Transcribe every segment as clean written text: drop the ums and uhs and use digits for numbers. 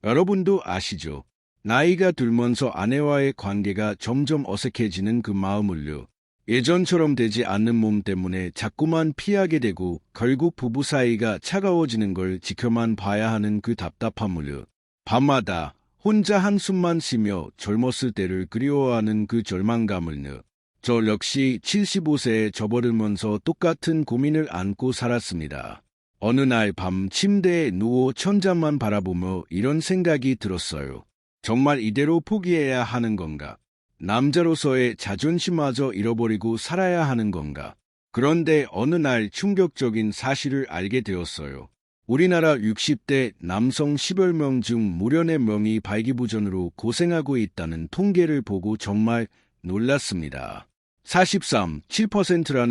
여러분도 아시죠? 나이가 들면서 아내와의 관계가 점점 어색해지는 그 마음을요. 예전처럼 되지 않는 몸 때문에 자꾸만 피하게 되고 결국 부부 사이가 차가워지는 걸 지켜만 봐야 하는 그 답답함을요. 밤마다 혼자 한숨만 쉬며 젊었을 때를 그리워하는 그 절망감을요. 저 역시 75세에 접어들면서 똑같은 고민을 안고 살았습니다. 어느 날 밤 침대에 누워 천장만 바라보며 이런 생각이 들었어요. 정말 이대로 포기해야 하는 건가? 남자로서의 자존심마저 잃어버리고 살아야 하는 건가? 그런데 어느 날 충격적인 사실을 알게 되었어요. 우리나라 60대 남성 10여 명 중 무려 4명이 발기부전으로 고생하고 있다는 통계를 보고 정말 놀랐습니다.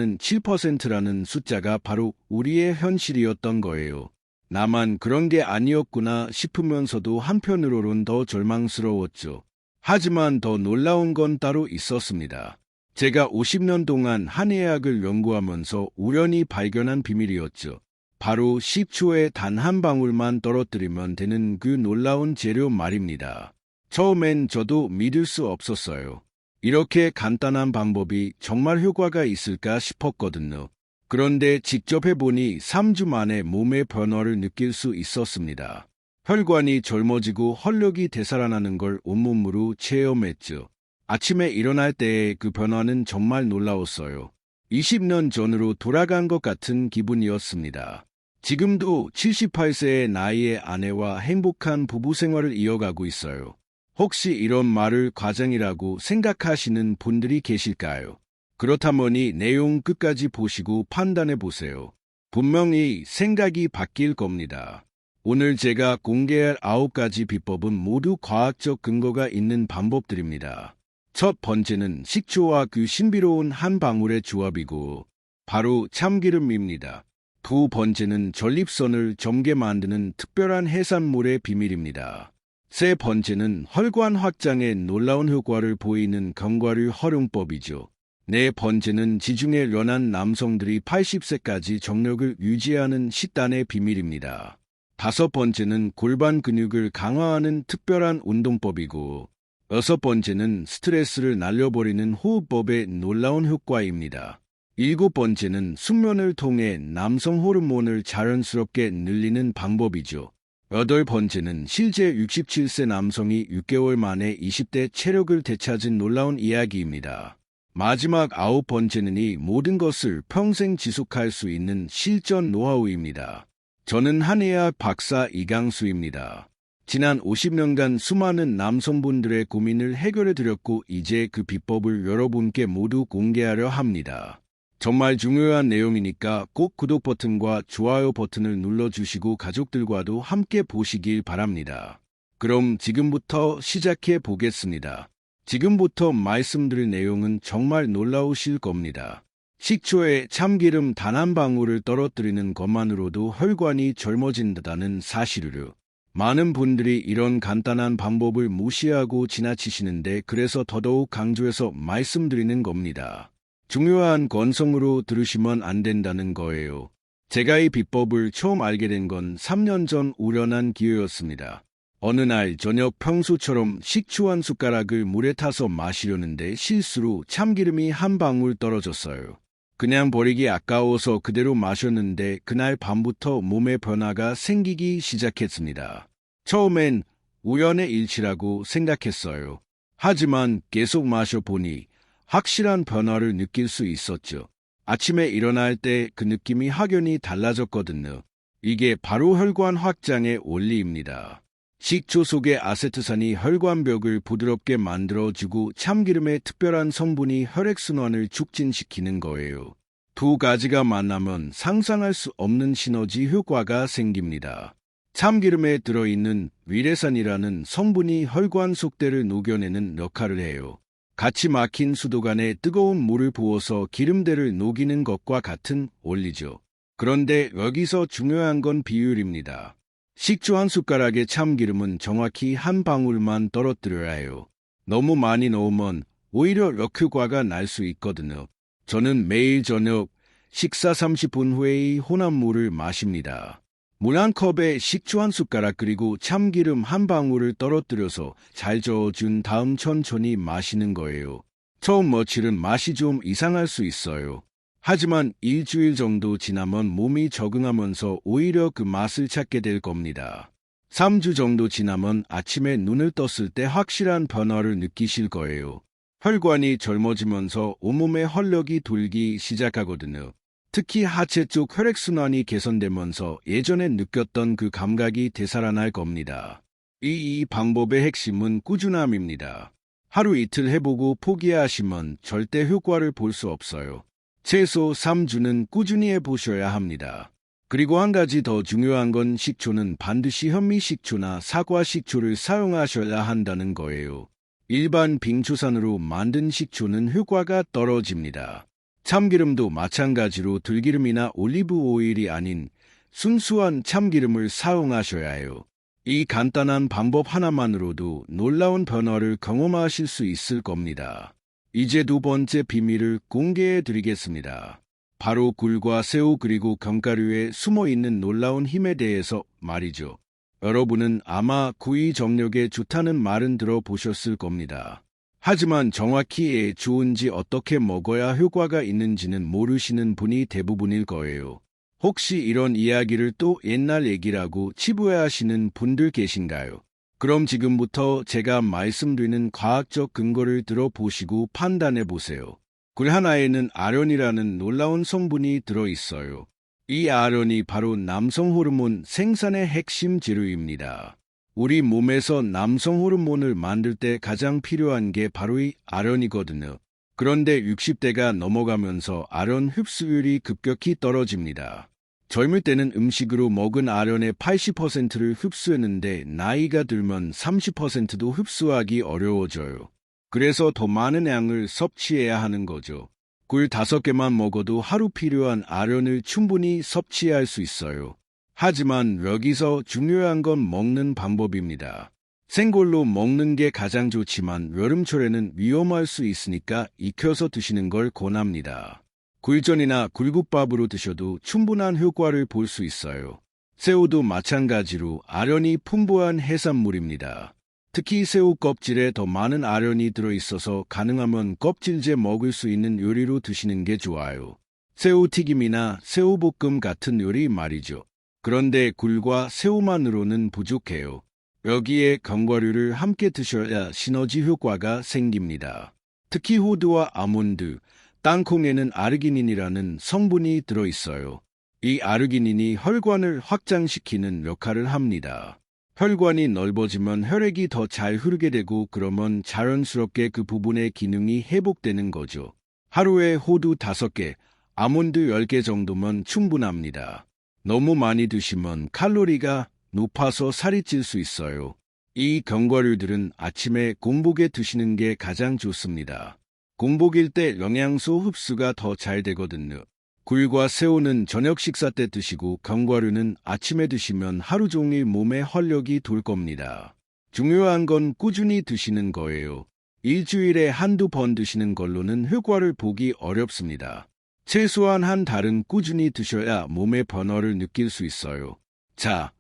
43.7%라는 숫자가 바로 우리의 현실이었던 거예요. 나만 그런 게 아니었구나 싶으면서도 한편으로는 더 절망스러웠죠. 하지만 더 놀라운 건 따로 있었습니다. 제가 50년 동안 한의학을 연구하면서 우연히 발견한 비밀이었죠. 바로 식초에 단 한 방울만 떨어뜨리면 되는 그 놀라운 재료 말입니다. 처음엔 저도 믿을 수 없었어요. 이렇게 간단한 방법이 정말 효과가 있을까 싶었거든요. 그런데 직접 해보니 3주 만에 몸의 변화를 느낄 수 있었습니다. 혈관이 젊어지고 혈력이 되살아나는 걸 온몸으로 체험했죠. 아침에 일어날 때의 그 변화는 정말 놀라웠어요. 20년 전으로 돌아간 것 같은 기분이었습니다. 지금도 78세의 나이의 아내와 행복한 부부 생활을 이어가고 있어요. 혹시 이런 말을 과장이라고 생각하시는 분들이 계실까요? 그렇다면 이 내용 끝까지 보시고 판단해 보세요. 분명히 생각이 바뀔 겁니다. 오늘 제가 공개할 9가지 비법은 모두 과학적 근거가 있는 방법들입니다. 첫 번째는 식초와 그 신비로운 한 방울의 조합이고 바로 참기름입니다. 두 번째는 전립선을 젊게 만드는 특별한 해산물의 비밀입니다. 세 번째는 혈관 확장에 놀라운 효과를 보이는 견과류 활용법이죠. 네 번째는 지중해 연한 남성들이 80세까지 정력을 유지하는 식단의 비밀입니다. 다섯 번째는 골반 근육을 강화하는 특별한 운동법이고 여섯 번째는 스트레스를 날려버리는 호흡법의 놀라운 효과입니다. 일곱 번째는 숙면을 통해 남성 호르몬을 자연스럽게 늘리는 방법이죠. 여덟 번째는 실제 67세 남성이 6개월 만에 20대 체력을 되찾은 놀라운 이야기입니다. 마지막 9번째는 이 모든 것을 평생 지속할 수 있는 실전 노하우입니다. 저는 한의학 박사 이강수입니다. 지난 50년간 수많은 남성분들의 고민을 해결해 드렸고 이제 그 비법을 여러분께 모두 공개하려 합니다. 정말 중요한 내용이니까 꼭 구독 버튼과 좋아요 버튼을 눌러주시고 가족들과도 함께 보시길 바랍니다. 그럼 지금부터 시작해 보겠습니다. 지금부터 말씀드릴 내용은 정말 놀라우실 겁니다. 식초에 참기름 단 한 방울을 떨어뜨리는 것만으로도 혈관이 젊어진다는 사실을요. 많은 분들이 이런 간단한 방법을 무시하고 지나치시는데 그래서 더더욱 강조해서 말씀드리는 겁니다. 중요한 건성으로 들으시면 안 된다는 거예요. 제가 이 비법을 처음 알게 된 건 3년 전 우연한 기회였습니다. 어느 날 저녁 평소처럼 식초 한 숟가락을 물에 타서 마시려는데 실수로 참기름이 한 방울 떨어졌어요. 그냥 버리기 아까워서 그대로 마셨는데 그날 밤부터 몸에 변화가 생기기 시작했습니다. 처음엔 우연의 일치라고 생각했어요. 하지만 계속 마셔보니 확실한 변화를 느낄 수 있었죠. 아침에 일어날 때 그 느낌이 확연히 달라졌거든요. 이게 바로 혈관 확장의 원리입니다. 식초 속의 아세트산이 혈관벽을 부드럽게 만들어주고 참기름의 특별한 성분이 혈액순환을 촉진시키는 거예요. 두 가지가 만나면 상상할 수 없는 시너지 효과가 생깁니다. 참기름에 들어있는 위레산이라는 성분이 혈관 속대를 녹여내는 역할을 해요. 같이 막힌 수도관에 뜨거운 물을 부어서 기름대를 녹이는 것과 같은 원리죠. 그런데 여기서 중요한 건 비율입니다. 식초 한 숟가락의 참기름은 정확히 한 방울만 떨어뜨려야 해요. 너무 많이 넣으면 오히려 역효과가 날 수 있거든요. 저는 매일 저녁 식사 30분 후에 이 혼합물을 마십니다. 물 한 컵에 식초 한 숟가락 그리고 참기름 한 방울을 떨어뜨려서 잘 저어준 다음 천천히 마시는 거예요. 처음 며칠은 맛이 좀 이상할 수 있어요. 하지만 일주일 정도 지나면 몸이 적응하면서 오히려 그 맛을 찾게 될 겁니다. 3주 정도 지나면 아침에 눈을 떴을 때 확실한 변화를 느끼실 거예요. 혈관이 젊어지면서 온몸에 활력이 돌기 시작하거든요. 특히 하체 쪽 혈액순환이 개선되면서 예전에 느꼈던 그 감각이 되살아날 겁니다. 이 방법의 핵심은 꾸준함입니다. 하루 이틀 해보고 포기하시면 절대 효과를 볼 수 없어요. 최소 3주는 꾸준히 해보셔야 합니다. 그리고 한 가지 더 중요한 건 식초는 반드시 현미식초나 사과식초를 사용하셔야 한다는 거예요. 일반 빙초산으로 만든 식초는 효과가 떨어집니다. 참기름도 마찬가지로 들기름이나 올리브 오일이 아닌 순수한 참기름을 사용하셔야 해요. 이 간단한 방법 하나만으로도 놀라운 변화를 경험하실 수 있을 겁니다. 이제 두 번째 비밀을 공개해 드리겠습니다. 바로 굴과 새우 그리고 견과류에 숨어있는 놀라운 힘에 대해서 말이죠. 여러분은 아마 구이 정력에 좋다는 말은 들어보셨을 겁니다. 하지만 정확히 좋은지 어떻게 먹어야 효과가 있는지는 모르시는 분이 대부분일 거예요. 혹시 이런 이야기를 또 옛날 얘기라고 치부하시는 분들 계신가요? 그럼 지금부터 제가 말씀드리는 과학적 근거를 들어보시고 판단해 보세요. 굴 하나에는 아련이라는 놀라운 성분이 들어있어요. 이 아련이 바로 남성 호르몬 생산의 핵심 재료입니다. 우리 몸에서 남성 호르몬을 만들 때 가장 필요한 게 바로 이 아련이거든요. 그런데 60대가 넘어가면서 아련 흡수율이 급격히 떨어집니다. 젊을 때는 음식으로 먹은 아련의 80%를 흡수했는데 나이가 들면 30%도 흡수하기 어려워져요. 그래서 더 많은 양을 섭취해야 하는 거죠. 굴 5개만 먹어도 하루 필요한 아련을 충분히 섭취할 수 있어요. 하지만 여기서 중요한 건 먹는 방법입니다. 생굴로 먹는 게 가장 좋지만 여름철에는 위험할 수 있으니까 익혀서 드시는 걸 권합니다. 굴전이나 굴국밥으로 드셔도 충분한 효과를 볼 수 있어요. 새우도 마찬가지로 아련이 풍부한 해산물입니다. 특히 새우 껍질에 더 많은 아련이 들어있어서 가능하면 껍질째 먹을 수 있는 요리로 드시는 게 좋아요. 새우튀김이나 새우볶음 같은 요리 말이죠. 그런데 굴과 새우만으로는 부족해요. 여기에 견과류를 함께 드셔야 시너지 효과가 생깁니다. 특히 호두와 아몬드, 땅콩에는 아르기닌이라는 성분이 들어있어요. 이 아르기닌이 혈관을 확장시키는 역할을 합니다. 혈관이 넓어지면 혈액이 더 잘 흐르게 되고 그러면 자연스럽게 그 부분의 기능이 회복되는 거죠. 하루에 호두 5개, 아몬드 10개 정도면 충분합니다. 너무 많이 드시면 칼로리가 높아서 살이 찔 수 있어요. 이 견과류들은 아침에 공복에 드시는 게 가장 좋습니다. 공복일 때 영양소 흡수가 더 잘 되거든요. 굴과 새우는 저녁 식사 때 드시고 견과류는 아침에 드시면 하루 종일 몸에 활력이 돌 겁니다. 중요한 건 꾸준히 드시는 거예요. 일주일에 한두 번 드시는 걸로는 효과를 보기 어렵습니다. 최소한 한 달은 꾸준히 드셔야 몸의 변화를 느낄 수 있어요. 자,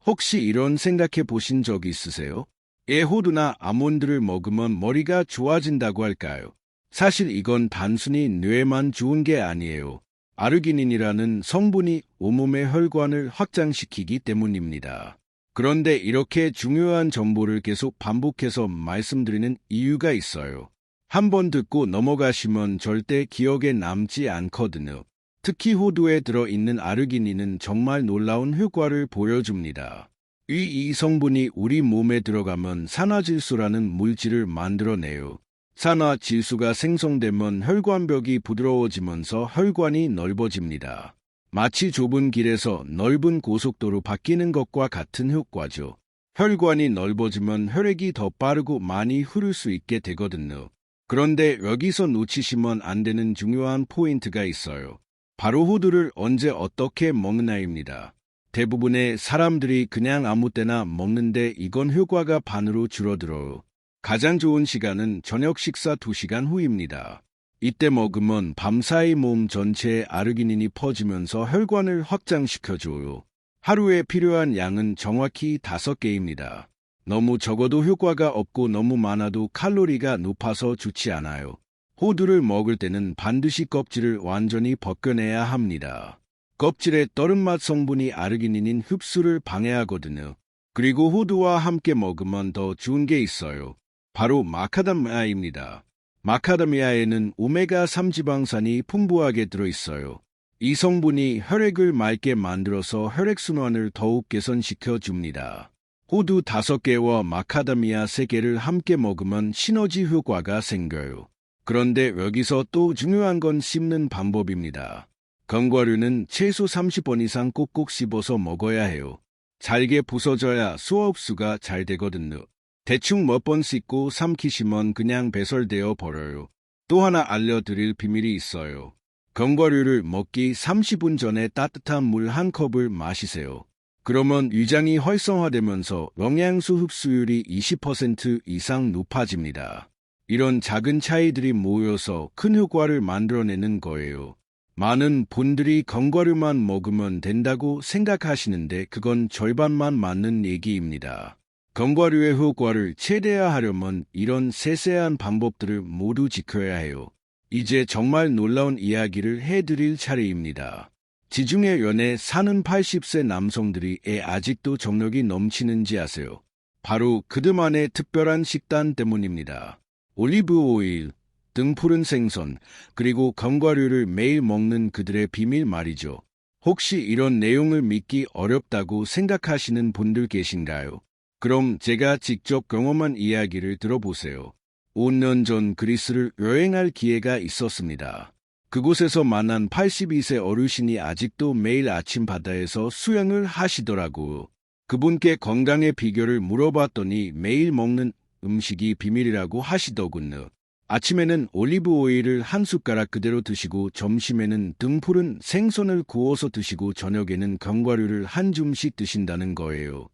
혹시 이런 생각해 보신 적 있으세요? 호두나 아몬드를 먹으면 머리가 좋아진다고 할까요? 사실 이건 단순히 뇌에만 좋은 게 아니에요. 아르기닌이라는 성분이 온몸의 혈관을 확장시키기 때문입니다. 그런데 이렇게 중요한 정보를 계속 반복해서 말씀드리는 이유가 있어요. 한 번 듣고 넘어가시면 절대 기억에 남지 않거든요. 특히 호두에 들어있는 아르기닌은 정말 놀라운 효과를 보여줍니다. 이 성분이 우리 몸에 들어가면 산화질소라는 물질을 만들어내요. 산화질소가 생성되면 혈관벽이 부드러워지면서 혈관이 넓어집니다. 마치 좁은 길에서 넓은 고속도로 바뀌는 것과 같은 효과죠. 혈관이 넓어지면 혈액이 더 빠르고 많이 흐를 수 있게 되거든요. 그런데 여기서 놓치시면 안 되는 중요한 포인트가 있어요. 바로 호두를 언제 어떻게 먹느냐입니다. 대부분의 사람들이 그냥 아무 때나 먹는데 이건 효과가 반으로 줄어들어요. 가장 좋은 시간은 저녁 식사 2시간 후입니다. 이때 먹으면 밤사이 몸 전체에 아르기닌이 퍼지면서 혈관을 확장시켜줘요. 하루에 필요한 양은 정확히 5개입니다. 너무 적어도 효과가 없고 너무 많아도 칼로리가 높아서 좋지 않아요. 호두를 먹을 때는 반드시 껍질을 완전히 벗겨내야 합니다. 껍질에 떠른맛 성분이 아르기닌인 흡수를 방해하거든요. 그리고 호두와 함께 먹으면 더 좋은 게 있어요. 바로 마카다미아입니다. 마카다미아에는 오메가3 지방산이 풍부하게 들어있어요. 이 성분이 혈액을 맑게 만들어서 혈액순환을 더욱 개선시켜 줍니다. 호두 5개와 마카다미아 3개를 함께 먹으면 시너지 효과가 생겨요. 그런데 여기서 또 중요한 건 씹는 방법입니다. 견과류는 최소 30번 이상 꼭꼭 씹어서 먹어야 해요. 잘게 부서져야 수화 흡수가 잘 되거든요. 대충 몇 번 씹고 삼키시면 그냥 배설되어 버려요. 또 하나 알려드릴 비밀이 있어요. 견과류를 먹기 30분 전에 따뜻한 물 1컵을 마시세요. 그러면 위장이 활성화되면서 영양소 흡수율이 20% 이상 높아집니다. 이런 작은 차이들이 모여서 큰 효과를 만들어내는 거예요. 많은 분들이 견과류만 먹으면 된다고 생각하시는데 그건 절반만 맞는 얘기입니다. 견과류의 효과를 최대화하려면 이런 세세한 방법들을 모두 지켜야 해요. 이제 정말 놀라운 이야기를 해드릴 차례입니다. 지중해 연에 사는 80세 남성들이 아직도 정력이 넘치는지 아세요? 바로 그들만의 특별한 식단 때문입니다. 올리브 오일, 등푸른 생선, 그리고 견과류를 매일 먹는 그들의 비밀 말이죠. 혹시 이런 내용을 믿기 어렵다고 생각하시는 분들 계신가요? 그럼 제가 직접 경험한 이야기를 들어보세요. 5년 전 그리스를 여행할 기회가 있었습니다. 그곳에서 만난 82세 어르신이 아직도 매일 아침 바다에서 수영을 하시더라고요. 그분께 건강의 비결을 물어봤더니 매일 먹는 음식이 비밀이라고 하시더군요. 아침에는 올리브 오일을 한 숟가락 그대로 드시고 점심에는 등푸른 생선을 구워서 드시고 저녁에는 견과류를 한 줌씩 드신다는 거예요.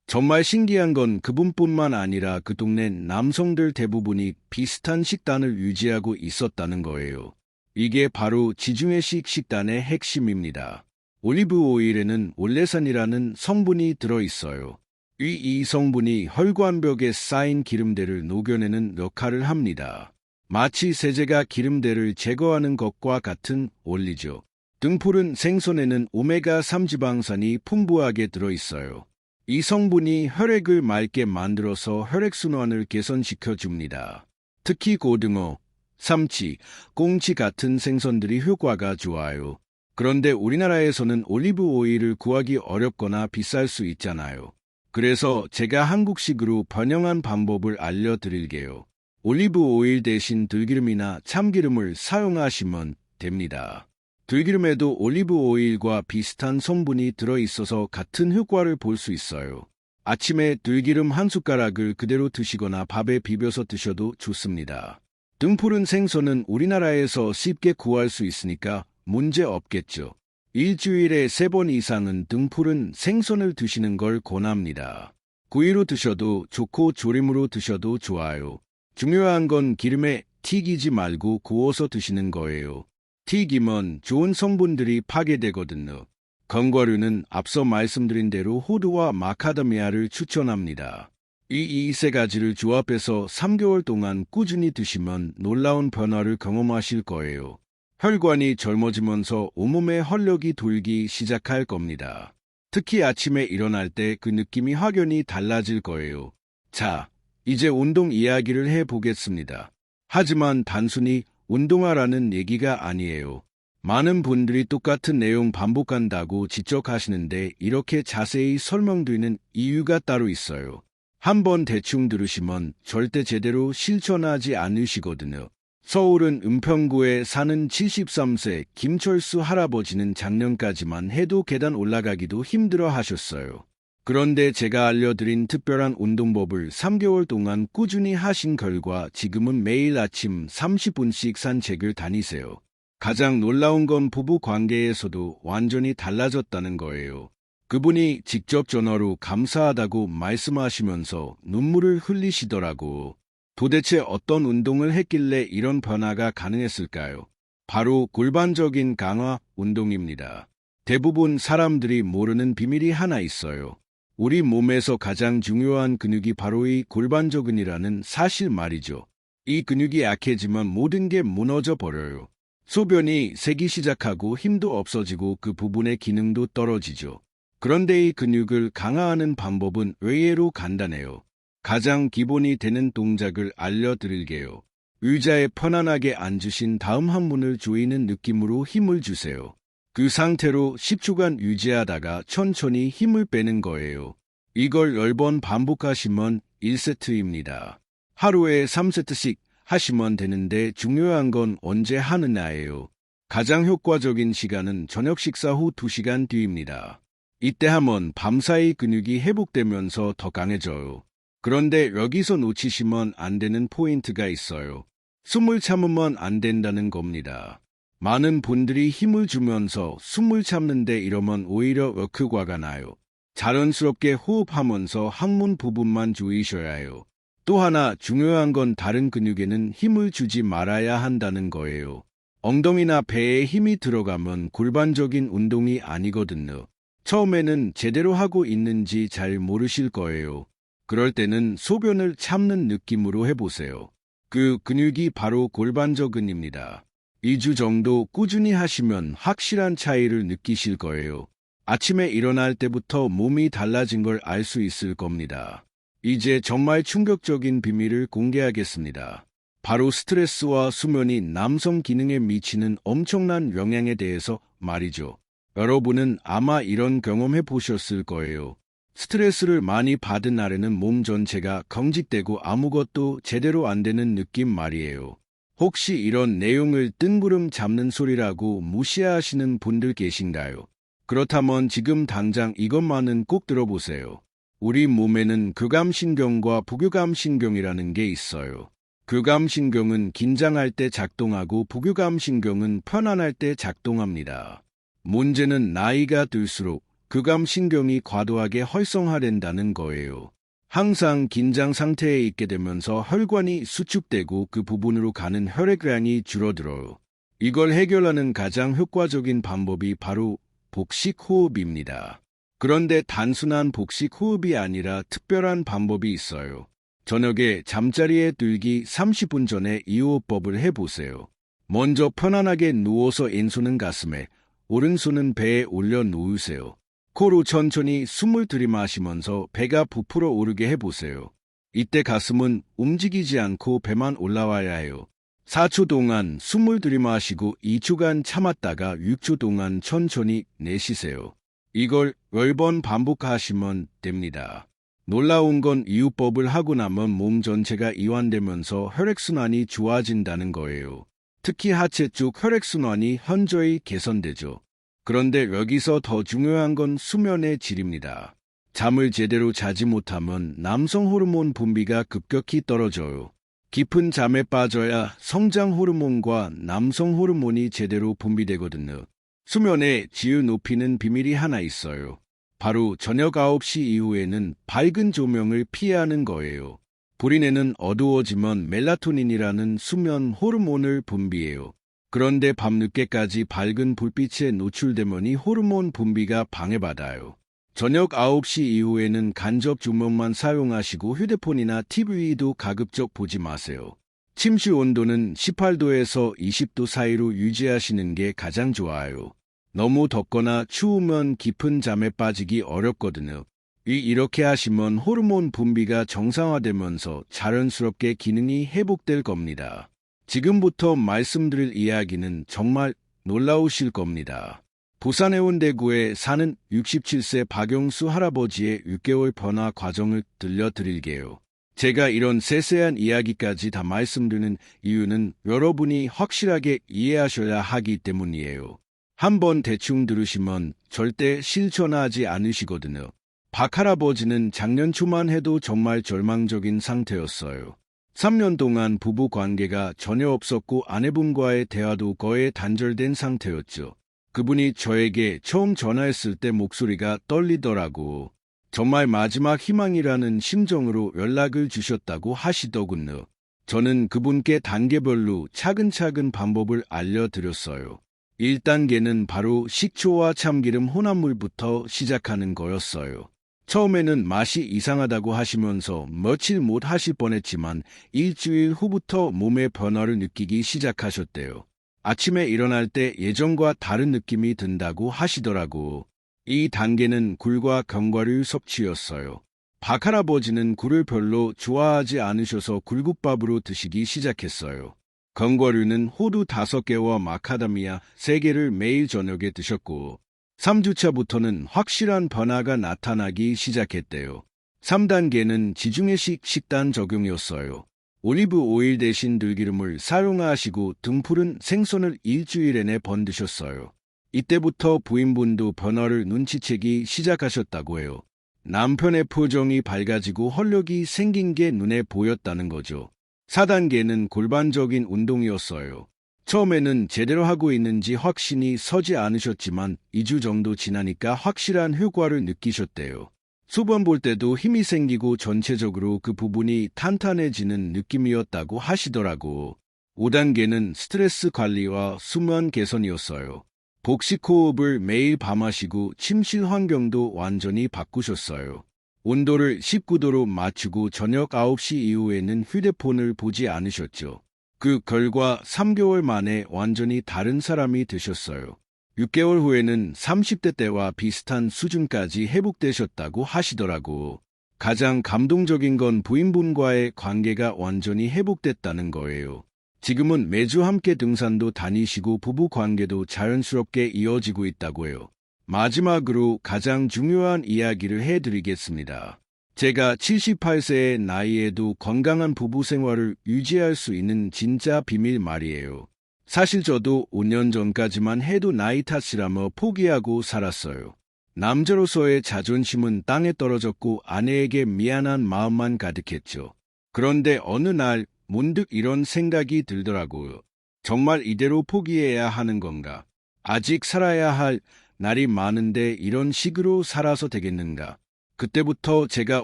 정말 신기한 건 그분뿐만 아니라 그 동네 남성들 대부분이 비슷한 식단을 유지하고 있었다는 거예요. 이게 바로 지중해식 식단의 핵심입니다. 올리브 오일에는 올레산이라는 성분이 들어있어요. 이 성분이 혈관벽에 쌓인 기름들을 녹여내는 역할을 합니다. 마치 세제가 기름들을 제거하는 것과 같은 원리죠. 등푸른 생선에는 오메가3 지방산이 풍부하게 들어있어요. 이 성분이 혈액을 맑게 만들어서 혈액순환을 개선시켜 줍니다. 특히 고등어, 삼치, 꽁치 같은 생선들이 효과가 좋아요. 그런데 우리나라에서는 올리브 오일을 구하기 어렵거나 비쌀 수 있잖아요. 그래서 제가 한국식으로 번영한 방법을 알려드릴게요. 올리브 오일 대신 들기름이나 참기름을 사용하시면 됩니다. 들기름에도 올리브 오일과 비슷한 성분이 들어있어서 같은 효과를 볼 수 있어요. 아침에 들기름 한 숟가락을 그대로 드시거나 밥에 비벼서 드셔도 좋습니다. 등푸른 생선은 우리나라에서 쉽게 구할 수 있으니까 문제 없겠죠. 일주일에 3번 이상은 등푸른 생선을 드시는 걸 권합니다. 구이로 드셔도 좋고 조림으로 드셔도 좋아요. 중요한 건 기름에 튀기지 말고 구워서 드시는 거예요. 튀기면 좋은 성분들이 파괴되거든요. 견과류는 앞서 말씀드린 대로 호두와 마카다미아를 추천합니다. 이 세 가지를 조합해서 3개월 동안 꾸준히 드시면 놀라운 변화를 경험하실 거예요. 혈관이 젊어지면서 온몸에 활력이 돌기 시작할 겁니다. 특히 아침에 일어날 때 그 느낌이 확연히 달라질 거예요. 자, 이제 운동 이야기를 해보겠습니다. 하지만 단순히 운동하라는 얘기가 아니에요. 많은 분들이 똑같은 내용 반복한다고 지적하시는데 이렇게 자세히 설명드리는 이유가 따로 있어요. 한번 대충 들으시면 절대 제대로 실천하지 않으시거든요. 서울은 은평구에 사는 73세 김철수 할아버지는 작년까지만 해도 계단 올라가기도 힘들어 하셨어요. 그런데 제가 알려드린 특별한 운동법을 3개월 동안 꾸준히 하신 결과 지금은 매일 아침 30분씩 산책을 다니세요. 가장 놀라운 건 부부 관계에서도 완전히 달라졌다는 거예요. 그분이 직접 전화로 감사하다고 말씀하시면서 눈물을 흘리시더라고. 도대체 어떤 운동을 했길래 이런 변화가 가능했을까요? 바로 골반적인 강화 운동입니다. 대부분 사람들이 모르는 비밀이 하나 있어요. 우리 몸에서 가장 중요한 근육이 바로 이 골반저근이라는 사실 말이죠. 이 근육이 약해지면 모든 게 무너져 버려요. 소변이 새기 시작하고 힘도 없어지고 그 부분의 기능도 떨어지죠. 그런데 이 근육을 강화하는 방법은 의외로 간단해요. 가장 기본이 되는 동작을 알려드릴게요. 의자에 편안하게 앉으신 다음 한 분을 조이는 느낌으로 힘을 주세요. 그 상태로 10초간 유지하다가 천천히 힘을 빼는 거예요. 이걸 10번 반복하시면 1세트입니다. 하루에 3세트씩 하시면 되는데 중요한 건 언제 하느냐예요. 가장 효과적인 시간은 저녁 식사 후 2시간 뒤입니다. 이때 하면 밤사이 근육이 회복되면서 더 강해져요. 그런데 여기서 놓치시면 안 되는 포인트가 있어요. 숨을 참으면 안 된다는 겁니다. 많은 분들이 힘을 주면서 숨을 참는데 이러면 오히려 역효과가 나요. 자연스럽게 호흡하면서 항문 부분만 조이셔야 해요. 또 하나 중요한 건 다른 근육에는 힘을 주지 말아야 한다는 거예요. 엉덩이나 배에 힘이 들어가면 골반적인 운동이 아니거든요. 처음에는 제대로 하고 있는지 잘 모르실 거예요. 그럴 때는 소변을 참는 느낌으로 해보세요. 그 근육이 바로 골반저근입니다. 2주 정도 꾸준히 하시면 확실한 차이를 느끼실 거예요. 아침에 일어날 때부터 몸이 달라진 걸 알 수 있을 겁니다. 이제 정말 충격적인 비밀을 공개하겠습니다. 바로 스트레스와 수면이 남성 기능에 미치는 엄청난 영향에 대해서 말이죠. 여러분은 아마 이런 경험해 보셨을 거예요. 스트레스를 많이 받은 날에는 몸 전체가 경직되고 아무것도 제대로 안 되는 느낌 말이에요. 혹시 이런 내용을 뜬구름 잡는 소리라고 무시하시는 분들 계신가요? 그렇다면 지금 당장 이것만은 꼭 들어보세요. 우리 몸에는 교감신경과 부교감신경이라는 게 있어요. 교감신경은 긴장할 때 작동하고 부교감신경은 편안할 때 작동합니다. 문제는 나이가 들수록 교감신경이 과도하게 활성화된다는 거예요. 항상 긴장 상태에 있게 되면서 혈관이 수축되고 그 부분으로 가는 혈액량이 줄어들어요. 이걸 해결하는 가장 효과적인 방법이 바로 복식호흡입니다. 그런데 단순한 복식호흡이 아니라 특별한 방법이 있어요. 저녁에 잠자리에 들기 30분 전에 이 호흡법을 해보세요. 먼저 편안하게 누워서 왼손은 가슴에, 오른손은 배에 올려 놓으세요. 코로 천천히 숨을 들이마시면서 배가 부풀어 오르게 해보세요. 이때 가슴은 움직이지 않고 배만 올라와야 해요. 4초 동안 숨을 들이마시고 2초간 참았다가 6초 동안 천천히 내쉬세요. 이걸 10번 반복하시면 됩니다. 놀라운 건 이 호흡법을 하고 나면 몸 전체가 이완되면서 혈액순환이 좋아진다는 거예요. 특히 하체 쪽 혈액순환이 현저히 개선되죠. 그런데 여기서 더 중요한 건 수면의 질입니다. 잠을 제대로 자지 못하면 남성 호르몬 분비가 급격히 떨어져요. 깊은 잠에 빠져야 성장 호르몬과 남성 호르몬이 제대로 분비되거든요. 수면의 질을 높이는 비밀이 하나 있어요. 바로 저녁 9시 이후에는 밝은 조명을 피하는 거예요. 불이 내는 어두워지면 멜라토닌이라는 수면 호르몬을 분비해요. 그런데 밤늦게까지 밝은 불빛에 노출되면 이 호르몬 분비가 방해받아요. 저녁 9시 이후에는 간접 조명만 사용하시고 휴대폰이나 TV도 가급적 보지 마세요. 침실 온도는 18도에서 20도 사이로 유지하시는 게 가장 좋아요. 너무 덥거나 추우면 깊은 잠에 빠지기 어렵거든요. 이렇게 하시면 호르몬 분비가 정상화되면서 자연스럽게 기능이 회복될 겁니다. 지금부터 말씀드릴 이야기는 정말 놀라우실 겁니다. 부산 해운대구에 사는 67세 박용수 할아버지의 6개월 변화 과정을 들려드릴게요. 제가 이런 세세한 이야기까지 다 말씀드리는 이유는 여러분이 확실하게 이해하셔야 하기 때문이에요. 한번 대충 들으시면 절대 실천하지 않으시거든요. 박 할아버지는 작년 초만 해도 정말 절망적인 상태였어요. 3년 동안 부부 관계가 전혀 없었고 아내분과의 대화도 거의 단절된 상태였죠. 그분이 저에게 처음 전화했을 때 목소리가 떨리더라고. 정말 마지막 희망이라는 심정으로 연락을 주셨다고 하시더군요. 저는 그분께 단계별로 차근차근 방법을 알려드렸어요. 1단계는 바로 식초와 참기름 혼합물부터 시작하는 거였어요. 처음에는 맛이 이상하다고 하시면서 며칠 못 하실 뻔했지만 일주일 후부터 몸의 변화를 느끼기 시작하셨대요. 아침에 일어날 때 예전과 다른 느낌이 든다고 하시더라고. 이 단계는 굴과 견과류 섭취였어요. 박할아버지는 굴을 별로 좋아하지 않으셔서 굴국밥으로 드시기 시작했어요. 견과류는 호두 5개와 마카다미아 3개를 매일 저녁에 드셨고 3주차부터는 확실한 변화가 나타나기 시작했대요. 3단계는 지중해식 식단 적용이었어요. 올리브 오일 대신 들기름을 사용하시고 등푸른 생선을 일주일 내내 번드셨어요. 이때부터 부인분도 변화를 눈치채기 시작하셨다고 해요. 남편의 표정이 밝아지고 활력이 생긴 게 눈에 보였다는 거죠. 4단계는 골반적인 운동이었어요. 처음에는 제대로 하고 있는지 확신이 서지 않으셨지만 2주 정도 지나니까 확실한 효과를 느끼셨대요. 수번 볼 때도 힘이 생기고 전체적으로 그 부분이 탄탄해지는 느낌이었다고 하시더라고. 5단계는 스트레스 관리와 수면 개선이었어요. 복식 호흡을 매일 밤하시고 침실 환경도 완전히 바꾸셨어요. 온도를 19도로 맞추고 저녁 9시 이후에는 휴대폰을 보지 않으셨죠. 그 결과 3개월 만에 완전히 다른 사람이 되셨어요. 6개월 후에는 30대 때와 비슷한 수준까지 회복되셨다고 하시더라고. 가장 감동적인 건 부인분과의 관계가 완전히 회복됐다는 거예요. 지금은 매주 함께 등산도 다니시고 부부 관계도 자연스럽게 이어지고 있다고 해요. 마지막으로 가장 중요한 이야기를 해드리겠습니다. 제가 78세의 나이에도 건강한 부부 생활을 유지할 수 있는 진짜 비밀 말이에요. 사실 저도 5년 전까지만 해도 나이 탓이라며 포기하고 살았어요. 남자로서의 자존심은 땅에 떨어졌고 아내에게 미안한 마음만 가득했죠. 그런데 어느 날 문득 이런 생각이 들더라고요. 정말 이대로 포기해야 하는 건가? 아직 살아야 할 날이 많은데 이런 식으로 살아서 되겠는가? 그때부터 제가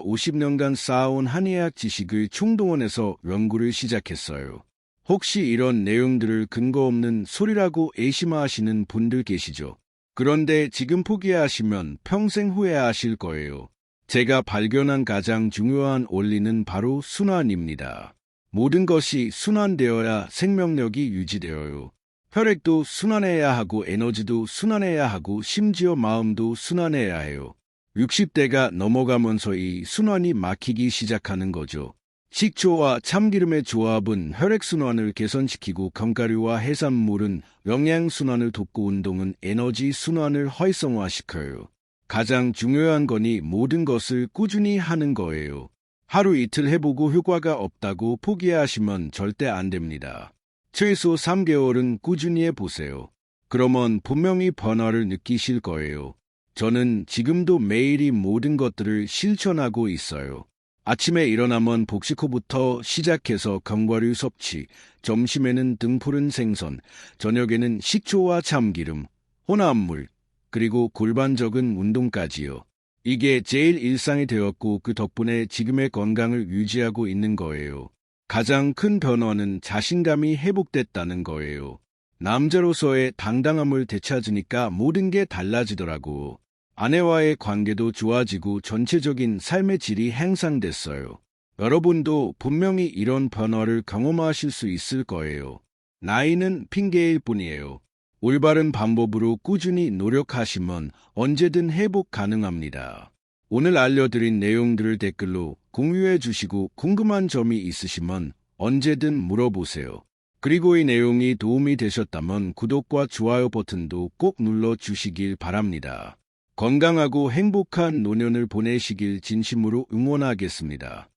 50년간 쌓아온 한의학 지식을 총동원해서 연구를 시작했어요. 혹시 이런 내용들을 근거 없는 소리라고 의심하시는 분들 계시죠? 그런데 지금 포기하시면 평생 후회하실 거예요. 제가 발견한 가장 중요한 원리는 바로 순환입니다. 모든 것이 순환되어야 생명력이 유지되어요. 혈액도 순환해야 하고 에너지도 순환해야 하고 심지어 마음도 순환해야 해요. 60대가 넘어가면서 이 순환이 막히기 시작하는 거죠. 식초와 참기름의 조합은 혈액순환을 개선시키고 견과류와 해산물은 영양순환을 돕고 운동은 에너지순환을 활성화시켜요. 가장 중요한 거니 모든 것을 꾸준히 하는 거예요. 하루 이틀 해보고 효과가 없다고 포기하시면 절대 안 됩니다. 최소 3개월은 꾸준히 해보세요. 그러면 분명히 변화를 느끼실 거예요. 저는 지금도 매일이 모든 것들을 실천하고 있어요. 아침에 일어나면 복식호부터 시작해서 견과류 섭취, 점심에는 등푸른 생선, 저녁에는 식초와 참기름, 혼합물, 그리고 골반적인 운동까지요. 이게 제일 일상이 되었고 그 덕분에 지금의 건강을 유지하고 있는 거예요. 가장 큰 변화는 자신감이 회복됐다는 거예요. 남자로서의 당당함을 되찾으니까 모든 게 달라지더라고. 아내와의 관계도 좋아지고 전체적인 삶의 질이 향상됐어요. 여러분도 분명히 이런 변화를 경험하실 수 있을 거예요. 나이는 핑계일 뿐이에요. 올바른 방법으로 꾸준히 노력하시면 언제든 회복 가능합니다. 오늘 알려드린 내용들을 댓글로 공유해 주시고 궁금한 점이 있으시면 언제든 물어보세요. 그리고 이 내용이 도움이 되셨다면 구독과 좋아요 버튼도 꼭 눌러주시길 바랍니다. 건강하고 행복한 노년을 보내시길 진심으로 응원하겠습니다.